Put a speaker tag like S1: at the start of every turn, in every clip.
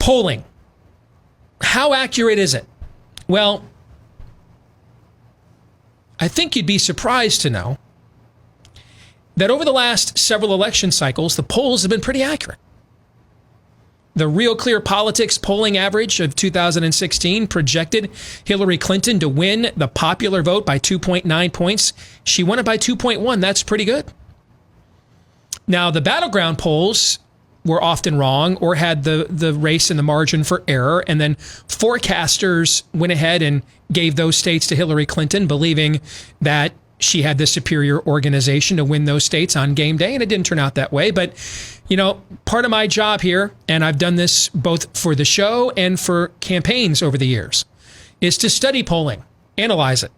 S1: Polling. How accurate is it? Well, I think you'd be surprised to know that over the last several election cycles, the polls have been pretty accurate. The Real Clear Politics polling average of 2016 projected Hillary Clinton to win the popular vote by 2.9 points. She won it by 2.1. That's pretty good. Now, the battleground polls were often wrong or had the race in the margin for error. And then forecasters went ahead and gave those states to Hillary Clinton, believing that she had the superior organization to win those states on game day. And it didn't turn out that way. But, you know, part of my job here, and I've done this both for the show and for campaigns over the years, is to study polling, analyze it.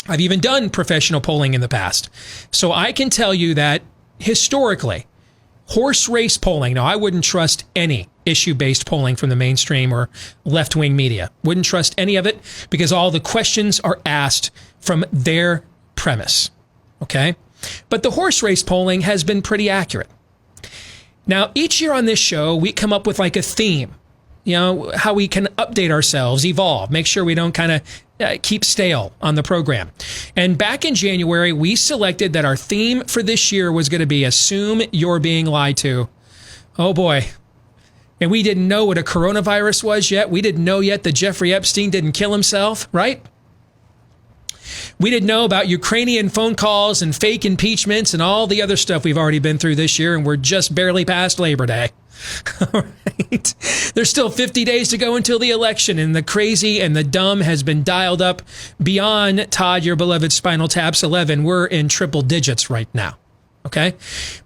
S1: I've even done professional polling in the past. So I can tell you that historically, horse race polling, now I wouldn't trust any issue-based polling from the mainstream or left-wing media. Wouldn't trust any of it because all the questions are asked from their premise, okay? But the horse race polling has been pretty accurate. Now, each year on this show, we come up with like a theme, you know, how we can update ourselves, evolve, make sure we don't kind of keep stale on the program. And back in January, we selected that our theme for this year was going to be Assume You're Being Lied To. Oh boy. And we didn't know what a coronavirus was yet. We didn't know yet that Jeffrey Epstein didn't kill himself, right? We didn't know about Ukrainian phone calls and fake impeachments and all the other stuff we've already been through this year, and we're just barely past Labor Day. All right. There's still 50 days to go until the election, and the crazy and the dumb has been dialed up beyond Todd, your beloved Spinal Taps 11. We're in triple digits right now. Okay.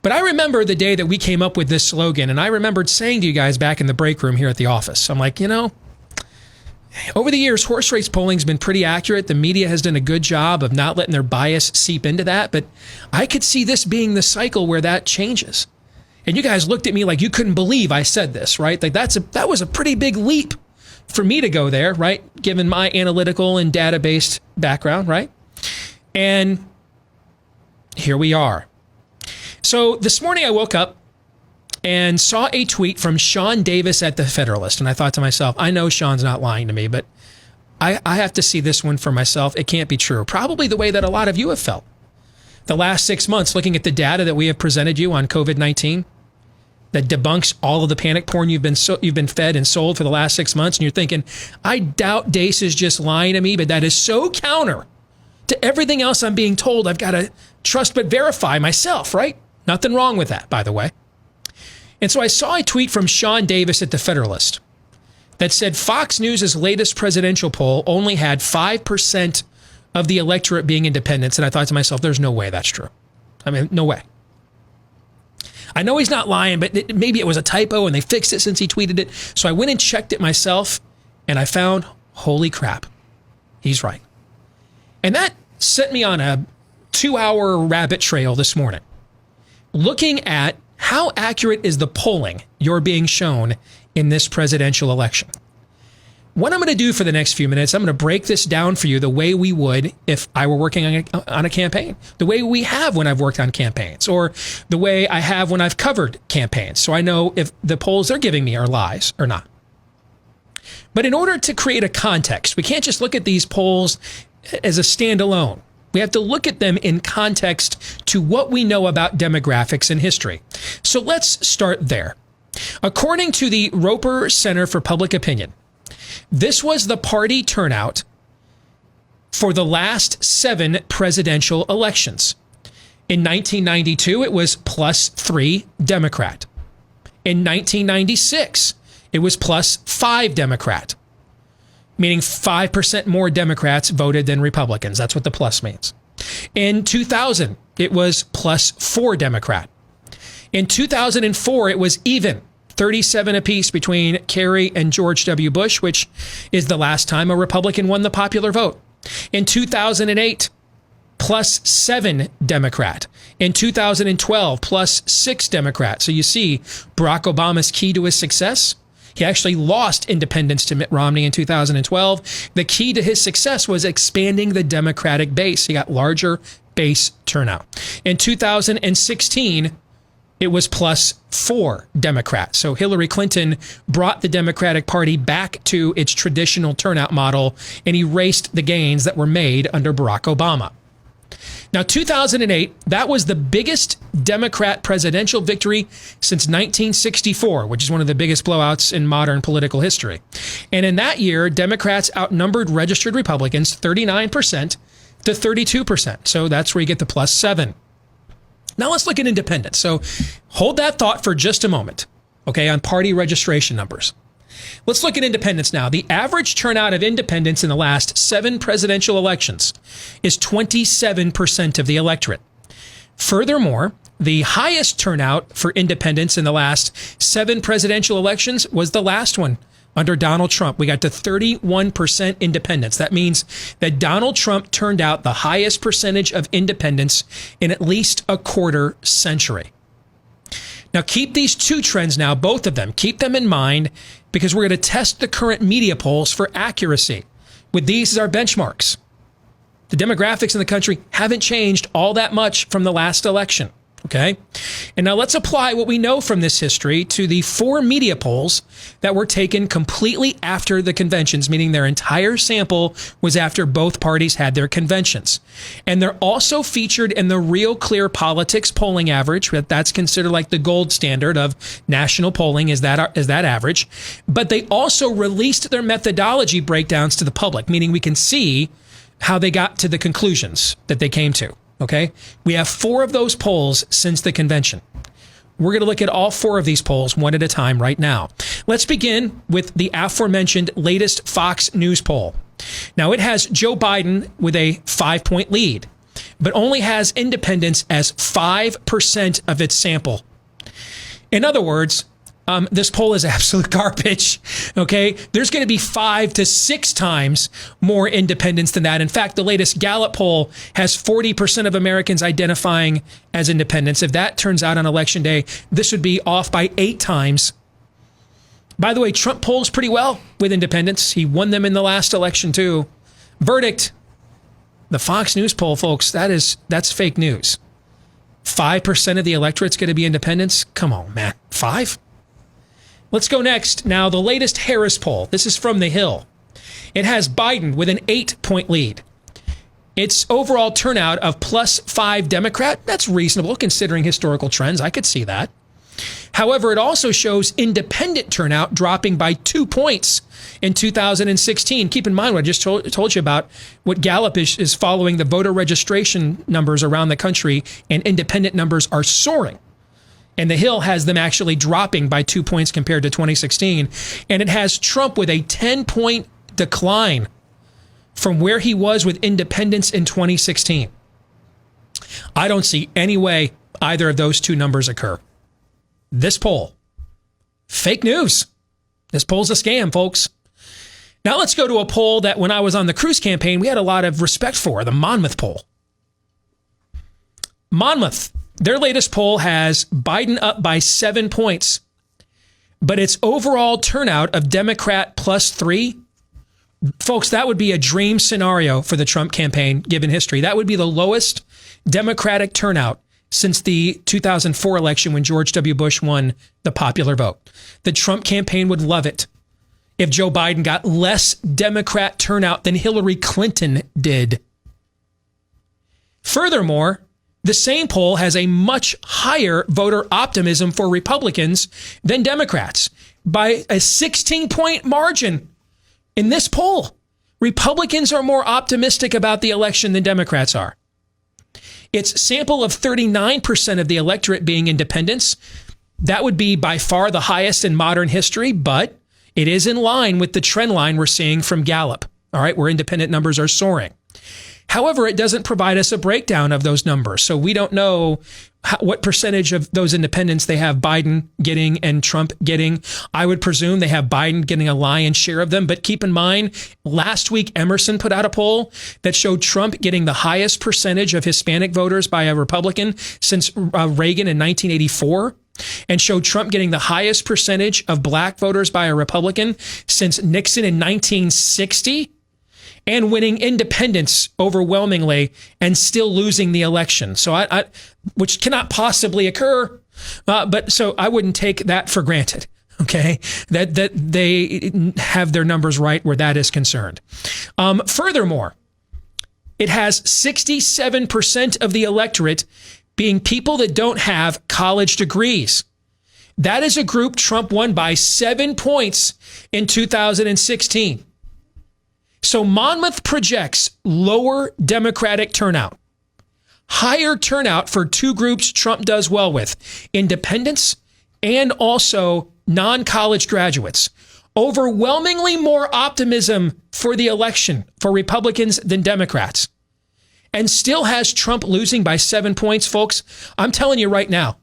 S1: But I remember the day that we came up with this slogan, and I remembered saying to you guys back in the break room here at the office, I'm like, you know, over the years, horse race polling's been pretty accurate. The media has done a good job of not letting their bias seep into that. But I could see this being the cycle where that changes. And you guys looked at me like you couldn't believe I said this, right? Like that was a pretty big leap for me to go there, right? Given my analytical and data-based background, right? And here we are. So this morning I woke up and saw a tweet from Sean Davis at The Federalist. And I thought to myself, I know Sean's not lying to me, but I have to see this one for myself. It can't be true. Probably the way that a lot of you have felt. The last 6 months, looking at the data that we have presented you on COVID-19, that debunks all of the panic porn you've been fed and sold for the last 6 months. And you're thinking, I doubt Deace is just lying to me, but that is so counter to everything else I'm being told. I've got to trust but verify myself, right? Nothing wrong with that, by the way. And so I saw a tweet from Sean Davis at The Federalist that said Fox News' latest presidential poll only had 5% of the electorate being independents. And I thought to myself, there's no way that's true. I mean, no way. I know he's not lying, but maybe it was a typo and they fixed it since he tweeted it. So I went and checked it myself and I found, holy crap, he's right. And that sent me on a 2-hour rabbit trail this morning, looking at how accurate is the polling you're being shown in this presidential election. What I'm going to do for the next few minutes, I'm going to break this down for you the way we would if I were working on a campaign, the way we have when I've worked on campaigns, or the way I have when I've covered campaigns. So I know if the polls they're giving me are lies or not. But in order to create a context, we can't just look at these polls as a standalone. We have to look at them in context to what we know about demographics and history. So let's start there. According to the Roper Center for Public Opinion, this was the party turnout for the last 7 presidential elections. In 1992, it was +3 Democrat. In 1996, it was +5 Democrat, meaning 5% more Democrats voted than Republicans. That's what the plus means. In 2000, it was +4 Democrat. In 2004, it was even, 37 apiece between Kerry and George W. Bush, which is the last time a Republican won the popular vote. In 2008, +7 Democrat. In 2012, +6 Democrat. So you see, Barack Obama's key to his success, he actually lost independence to Mitt Romney in 2012. The key to his success was expanding the Democratic base. He got larger base turnout. In 2016, it was +4 Democrats. So Hillary Clinton brought the Democratic Party back to its traditional turnout model and erased the gains that were made under Barack Obama. Now, 2008, that was the biggest Democrat presidential victory since 1964, which is one of the biggest blowouts in modern political history. And in that year, Democrats outnumbered registered Republicans 39% to 32%. So that's where you get the +7. Now let's look at independents. So hold that thought for just a moment, okay, on party registration numbers. Let's look at independents now. The average turnout of independents in the last 7 presidential elections is 27% of the electorate. Furthermore, the highest turnout for independents in the last 7 presidential elections was the last one under Donald Trump. We got to 31% independents. That means that Donald Trump turned out the highest percentage of independents in at least a quarter century. Now, keep these two trends now, both of them, keep them in mind, because we're going to test the current media polls for accuracy with these as our benchmarks. The demographics in the country haven't changed all that much from the last election, okay? And now let's apply what we know from this history to the 4 media polls that were taken completely after the conventions, meaning their entire sample was after both parties had their conventions. And they're also featured in the Real Clear Politics polling average. That's considered like the gold standard of national polling, is that average. But they also released their methodology breakdowns to the public, meaning we can see how they got to the conclusions that they came to. Okay, we have 4 of those polls since the convention. We're going to look at all 4 of these polls one at a time right now. Let's begin with the aforementioned latest Fox News poll. Now, it has Joe Biden with a 5-point lead, but only has independents as 5% of its sample. In other words, this poll is absolute garbage, okay? There's going to be 5 to 6 times more independents than that. In fact, the latest Gallup poll has 40% of Americans identifying as independents. If that turns out on Election Day, this would be off by 8 times. By the way, Trump polls pretty well with independents. He won them in the last election, too. Verdict, the Fox News poll, folks, that's fake news. 5% of the electorate's going to be independents? Come on, man. 5? Let's go next. Now, the latest Harris poll. This is from The Hill. It has Biden with an 8-point lead. Its overall turnout of +5 Democrat, that's reasonable considering historical trends. I could see that. However, it also shows independent turnout dropping by 2 points in 2016. Keep in mind what I just told you about what Gallup is following the voter registration numbers around the country, and independent numbers are soaring. And The Hill has them actually dropping by 2 points compared to 2016. And it has Trump with a 10-point decline from where he was with independents in 2016. I don't see any way either of those 2 numbers occur. This poll, fake news. This poll's a scam, folks. Now let's go to a poll that when I was on the Cruz campaign, we had a lot of respect for, the Monmouth poll. Monmouth. Their latest poll has Biden up by 7 points, but its overall turnout of Democrat +3, folks, that would be a dream scenario for the Trump campaign given history. That would be the lowest Democratic turnout since the 2004 election when George W. Bush won the popular vote. The Trump campaign would love it if Joe Biden got less Democrat turnout than Hillary Clinton did. Furthermore, the same poll has a much higher voter optimism for Republicans than Democrats by a 16-point margin. In this poll, Republicans are more optimistic about the election than Democrats are. Its sample of 39% of the electorate being independents, that would be by far the highest in modern history, but it is in line with the trend line we're seeing from Gallup, all right, where independent numbers are soaring. However, it doesn't provide us a breakdown of those numbers. So we don't know what percentage of those independents they have Biden getting and Trump getting. I would presume they have Biden getting a lion's share of them. But keep in mind, last week, Emerson put out a poll that showed Trump getting the highest percentage of Hispanic voters by a Republican since Reagan in 1984. And showed Trump getting the highest percentage of black voters by a Republican since Nixon in 1960. And winning independents overwhelmingly and still losing the election. So which cannot possibly occur But so I wouldn't take that for granted. Okay, that they have their numbers right where that is concerned. Furthermore, it has 67% of the electorate being people that don't have college degrees. That is a group Trump won by 7 points in 2016. So Monmouth projects lower Democratic turnout, higher turnout for two groups Trump does well with, independents and also non-college graduates. Overwhelmingly more optimism for the election for Republicans than Democrats. And still has Trump losing by 7 points, folks. I'm telling you right now,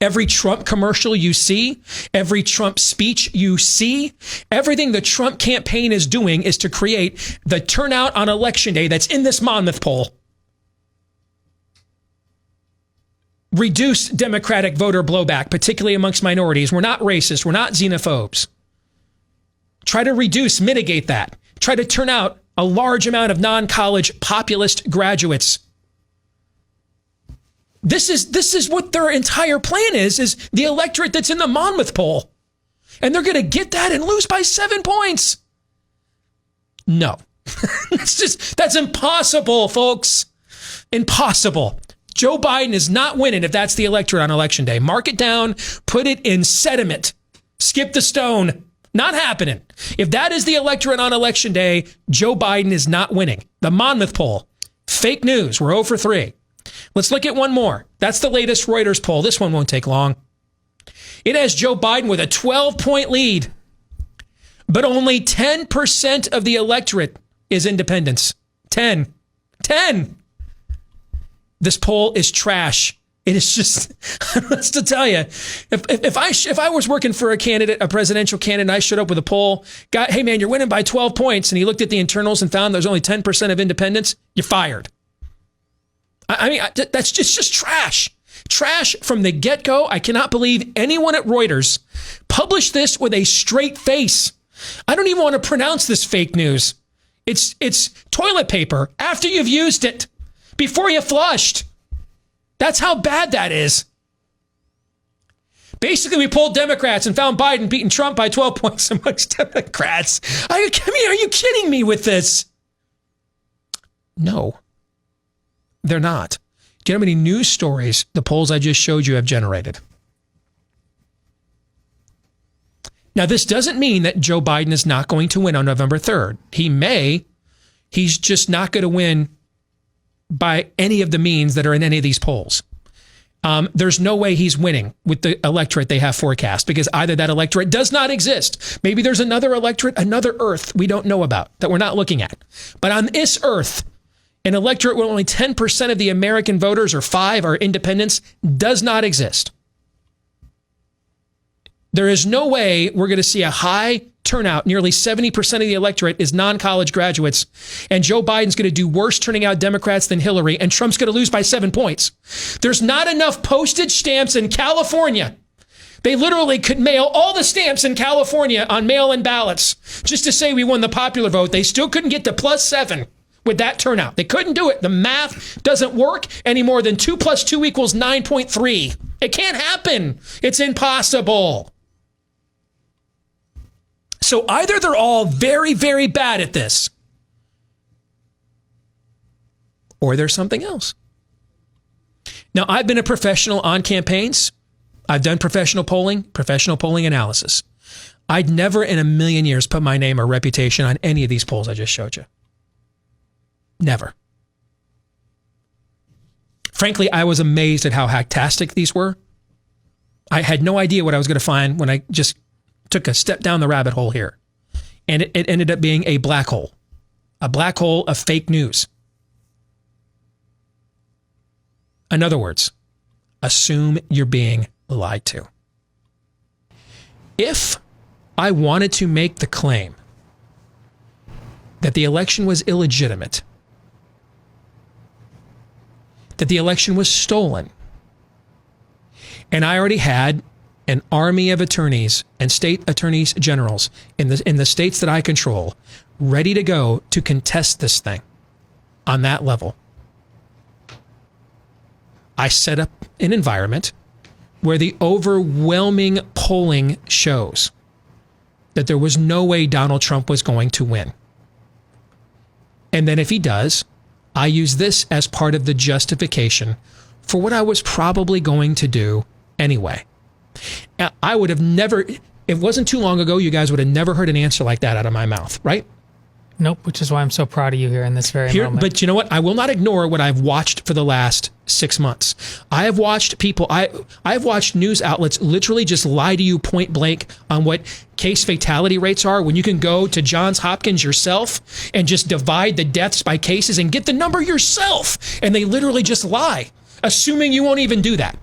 S1: every Trump commercial you see, every Trump speech you see, everything the Trump campaign is doing is to create the turnout on election day that's in this Monmouth poll. Reduce Democratic voter blowback, particularly amongst minorities. We're not racist. We're not xenophobes. Try to reduce, mitigate that. Try to turn out a large amount of non-college populist graduates. This is what their entire plan is the electorate that's in the Monmouth poll. And they're going to get that and lose by 7 points. No. That's impossible, folks. Impossible. Joe Biden is not winning if that's the electorate on election day. Mark it down, put it in sediment, skip the stone. Not happening. If that is the electorate on election day, Joe Biden is not winning. The Monmouth poll, fake news. We're 0 for 3. Let's look at one more. That's the latest Reuters poll. This one won't take long. It has Joe Biden with a 12-point lead, but only 10% of the electorate is independents. 10. This poll is trash. It is just, what's to tell you, if I was working for a presidential candidate, and I showed up with a poll, got, hey man, you're winning by 12 points, and he looked at the internals and found there's only 10% of independents, you're fired. I mean, that's just trash. Trash from the get-go. I cannot believe anyone at Reuters published this with a straight face. I don't even want to pronounce this fake news. It's toilet paper after you've used it, before you flushed. That's how bad that is. Basically, we polled Democrats and found Biden beating Trump by 12 points amongst Democrats. Are you kidding me with this? No, they're not. Do you know how many news stories the polls I just showed you have generated? Now, this doesn't mean that Joe Biden is not going to win on November 3rd. He may. He's just not going to win by any of the means that are in any of these polls. There's no way he's winning with the electorate they have forecast, because either that electorate does not exist. Maybe there's another electorate, another Earth we don't know about that we're not looking at. But on this Earth, an electorate where only 10% of the American voters or 5 are independents does not exist. There is no way we're going to see a high turnout. Nearly 70% of the electorate is non-college graduates. And Joe Biden's going to do worse turning out Democrats than Hillary. And Trump's going to lose by 7 points. There's not enough postage stamps in California. They literally could mail all the stamps in California on mail-in ballots just to say we won the popular vote. They still couldn't get to +7 with that turnout. They couldn't do it. The math doesn't work any more than 2 + 2 = 9.3. It can't happen. It's impossible. So either they're all very, very bad at this, or there's something else. Now, I've been a professional on campaigns. I've done professional polling analysis. I'd never in a million years put my name or reputation on any of these polls I just showed you. Never. Frankly, I was amazed at how hacktastic these were. I had no idea what I was going to find when I just took a step down the rabbit hole here. And it ended up being a black hole of fake news. In other words, assume you're being lied to. If I wanted to make the claim that the election was illegitimate, that the election was stolen, and I already had an army of attorneys and state attorneys generals in the states that I control ready to go to contest this thing on that level, I set up an environment where the overwhelming polling shows that there was no way Donald Trump was going to win. And then if he does, I use this as part of the justification for what I was probably going to do anyway. I would have never, it wasn't too long ago, you guys would have never heard an answer like that out of my mouth, right?
S2: Nope, which is why I'm so proud of you here in this very moment.
S1: But you know what? I will not ignore what I've watched for the last 6 months. I have watched people, I've watched news outlets literally just lie to you point blank on what case fatality rates are when you can go to Johns Hopkins yourself and just divide the deaths by cases and get the number yourself. And they literally just lie, assuming you won't even do that.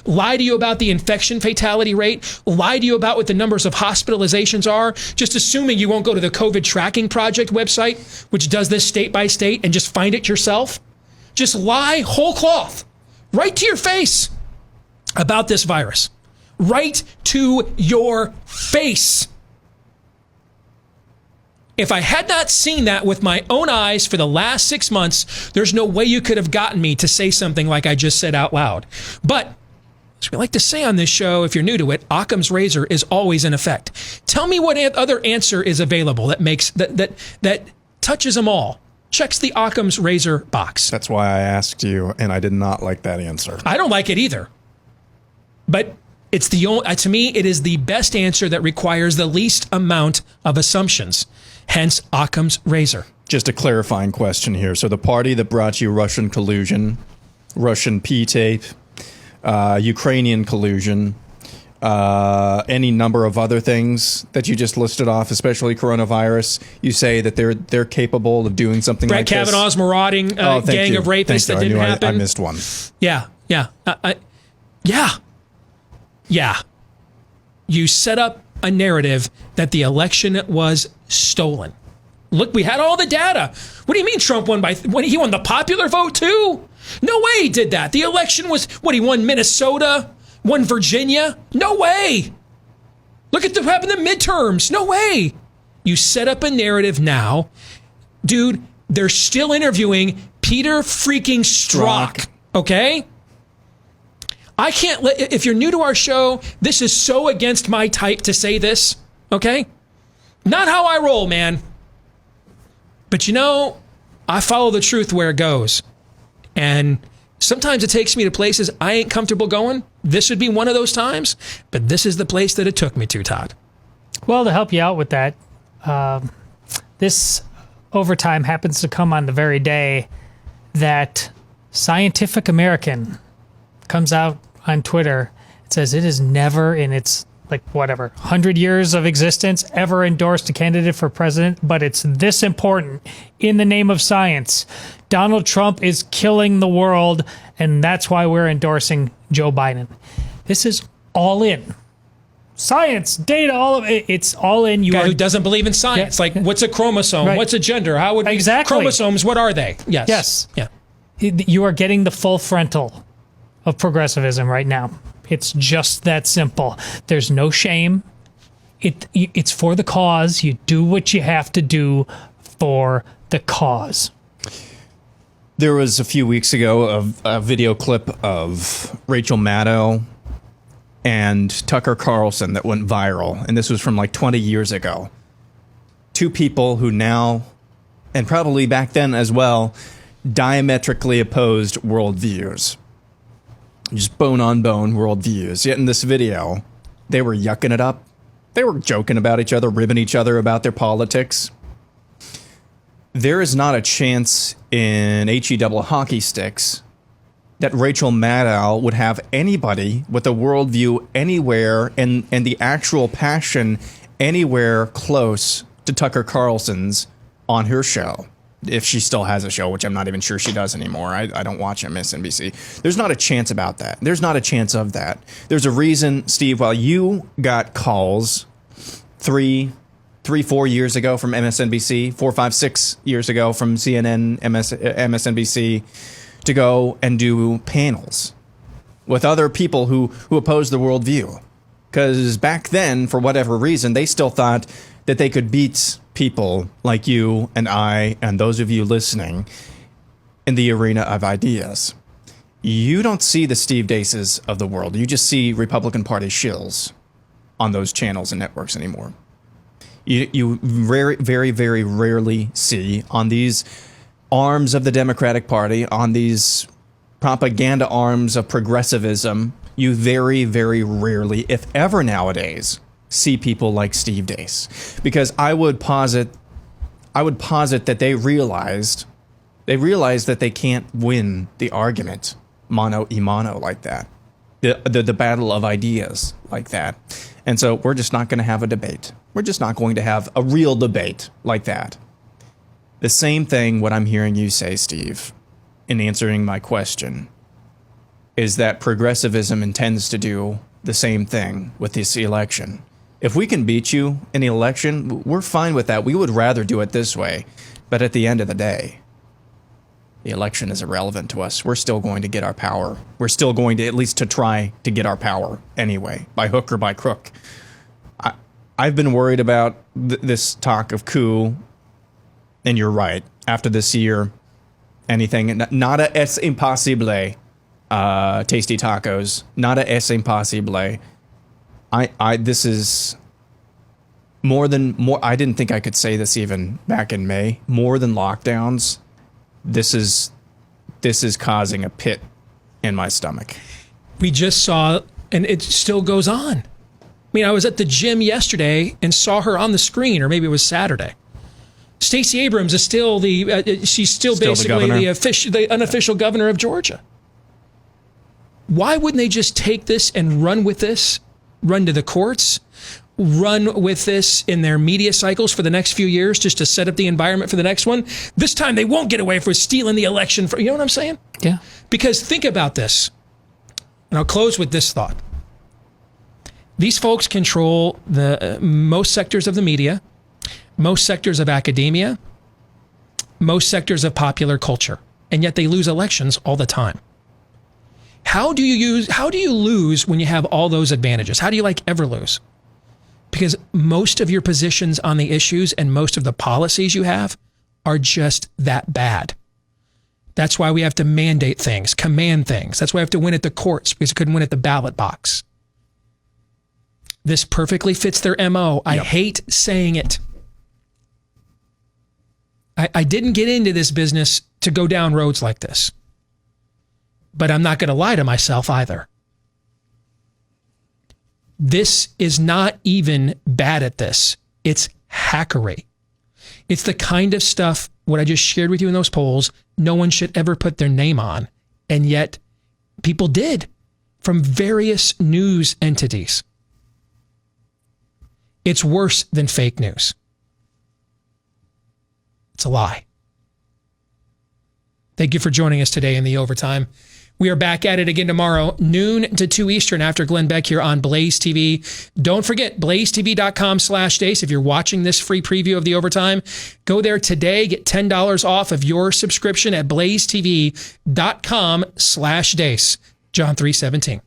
S1: Lie to you about the infection fatality rate, lie to you about what the numbers of hospitalizations are, just assuming you won't go to the COVID Tracking Project website, which does this state by state, and just find it yourself. Just lie whole cloth, right to your face about this virus. Right to your face. If I had not seen that with my own eyes for the last 6 months, there's no way you could have gotten me to say something like I just said out loud. But as we like to say on this show, if you're new to it, Occam's razor is always in effect. Tell me what other answer is available that makes that touches them all. Checks the Occam's razor box.
S3: That's why I asked you, and I did not like that answer.
S1: I don't like it either. But it's the only, to me, it is the best answer that requires the least amount of assumptions. Hence Occam's razor.
S3: Just a clarifying question here. So the party that brought you Russian collusion, Russian P-tape, Ukrainian collusion, any number of other things that you just listed off, especially coronavirus, you say that they're capable of doing something like this?
S1: Brett Kavanaugh's marauding gang of rapists that didn't happen.
S3: I missed one.
S1: Yeah. You set up a narrative that the election was stolen. Look, we had all the data. What do you mean Trump won when he won the popular vote too? No way he did that. The election was, he won Minnesota, won Virginia? No way. Look at what happened in the midterms. No way. You set up a narrative now. Dude, they're still interviewing Peter freaking Strzok. Okay? I can't if you're new to our show, this is so against my type to say this. Okay? Not how I roll, man. But I follow the truth where it goes. And sometimes it takes me to places I ain't comfortable going. This would be one of those times, but this is the place that it took me to, Todd.
S2: Well, to help you out with that, this overtime happens to come on the very day that Scientific American comes out on Twitter. It says it is never in its 100 years of existence ever endorsed a candidate for president, but it's this important in the name of science. Donald Trump is killing the world, and that's why we're endorsing Joe Biden. This is all in. Science, data, all of it. It's all in.
S1: Guy who doesn't believe in science.
S2: Yeah.
S1: What's a chromosome? Right. What's a gender? How would
S2: exactly
S1: chromosomes? What are they? Yes.
S2: Yeah. You are getting the full frontal of progressivism right now. It's just that simple. There's no shame. It's for the cause. You do what you have to do for the cause.
S3: There was a few weeks ago a video clip of Rachel Maddow and Tucker Carlson that went viral. And this was from 20 years ago. Two people who now, and probably back then as well, diametrically opposed worldviews. Just bone-on-bone worldviews. Yet in this video, they were yucking it up. They were joking about each other, ribbing each other about their politics. There is not a chance in HE double hockey sticks that Rachel Maddow would have anybody with a worldview anywhere and the actual passion anywhere close to Tucker Carlson's on her show. If she still has a show, which I'm not even sure she does anymore. I don't watch MSNBC. There's not a chance about that. There's not a chance of that. There's a reason, Steve, while you got calls 4 years ago from MSNBC, 4, 5, 6 years ago from CNN, MSNBC, to go and do panels with other people who oppose the worldview. Because back then, for whatever reason, they still thought that they could beat people like you and I and those of you listening in the arena of ideas. you don't see the Steve Deaces of the world. You just see Republican Party shills on those channels and networks anymore. You very, very, very rarely see on these arms of the Democratic Party, on these propaganda arms of progressivism, you very, very rarely, if ever nowadays, see people like Steve Deace. Because I would posit that they realized that they can't win the argument mano a mano like that, the battle of ideas like that. And so we're just not going to have a debate. We're just not going to have a real debate like that. The same thing what I'm hearing you say, Steve, in answering my question, is that progressivism intends to do the same thing with this election. If we can beat you in the election, we're fine with that. We would rather do it this way. But at the end of the day, the election is irrelevant to us. We're still going to get our power. We're still going to at least to try to get our power anyway, by hook or by crook. I've been worried about this talk of coup, and you're right. After this year, anything, nada es imposible, tasty tacos, nada es imposible. This is more. I didn't think I could say this even back in May. More than lockdowns. This is causing a pit in my stomach.
S1: We just saw, and it still goes on. I mean, I was at the gym yesterday and saw her on the screen, or maybe it was Saturday. Stacey Abrams is still she's still basically the unofficial governor of Georgia. Why wouldn't they just take this and run with this, run to the courts, run with this in their media cycles for the next few years just to set up the environment for the next one? This time they won't get away with stealing the election. You know what I'm saying?
S2: Yeah.
S1: Because think about this, and I'll close with this thought. These folks control the most sectors of the media, most sectors of academia, most sectors of popular culture, and yet they lose elections all the time. How do you lose when you have all those advantages? How do you ever lose? Because most of your positions on the issues and most of the policies you have are just that bad. That's why we have to mandate things, command things. That's why we have to win at the courts, because we couldn't win at the ballot box. This perfectly fits their MO. I hate saying it. I didn't get into this business to go down roads like this. But I'm not going to lie to myself either. This is not even bad at this. It's hackery. It's the kind of stuff, what I just shared with you in those polls, no one should ever put their name on. And yet people did, from various news entities. It's worse than fake news. It's a lie. Thank you for joining us today in the Overtime. We are back at it again tomorrow, noon to 2 Eastern after Glenn Beck here on Blaze TV. Don't forget, blazetv.com/Deace. If you're watching this free preview of the Overtime, go there today. Get $10 off of your subscription at blazetv.com/Deace. John 3:17.